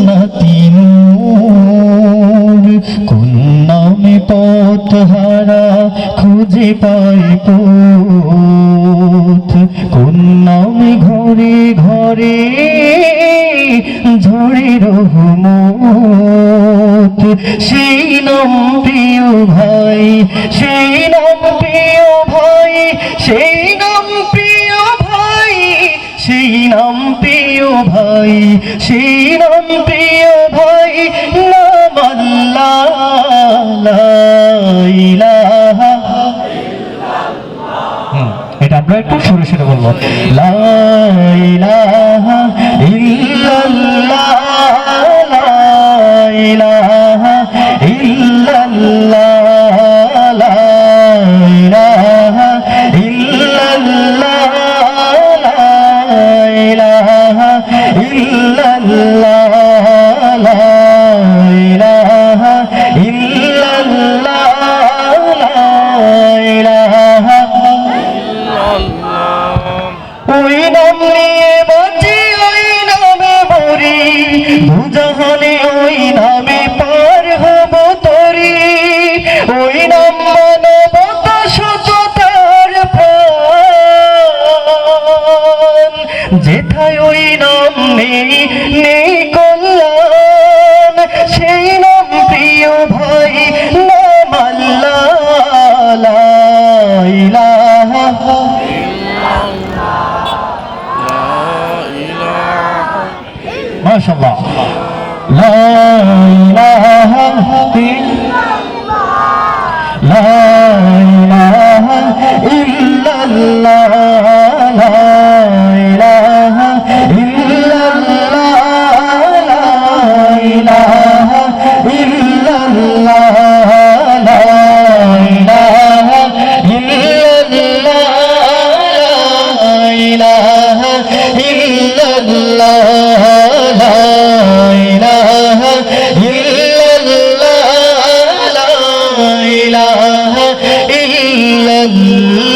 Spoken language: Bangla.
জান্নাতি নূর কোন নামে পথ হারা খুঁজে পাই পথ কোন নামে ঘরে ঘরে ঝরে রহমত সেই নাম প্রিয় ভাই সেই নাম প্রিয় ভাই সেই নাম প্রিয় ভাই সেই নাম প্রিয় ভাই সেই নাম প্রিয় ভাই নাম আল্লাহ লা ইলাহা এটা আমরা একটু সুরে সুরে বলবো লা ইলাহা ইল্লাল্লাহ লা ইলাহা ইল্লাল্লাহ লা ইলাহা ইল্লাল্লাহ লা ইলাহা ইল্লাল্লাহ লা ইলাহা ইল্লাল্লাহ লা ইলাহা ওই নাম নিয়ে বাঁচি ওই নামে মরি দুজাহানে ওই নামে পার হব তরি ওই নাম মানবতা সততার প্রাণ যেথায় ওই নাম নেই নেই কল্যাণ সেই নাম প্রিয় ভাই নাম আল্লাহ লা ইলাহা মাশাআল্লাহ লা ইলাহা ইল্লাল্লাহ লা ইলাহা ইল্লাল্লাহ লা ইলাহা ইল্লাল্লাহ লা ইলাহা ইল্লাল্লাহ লা ইলাহা ইল্লাল্লাহ লা ইলাহা ইল্লাল্লাহ লা ইলাহা ইল্লাল্লাহ লা ইলাহা ইল্লাল্লাহ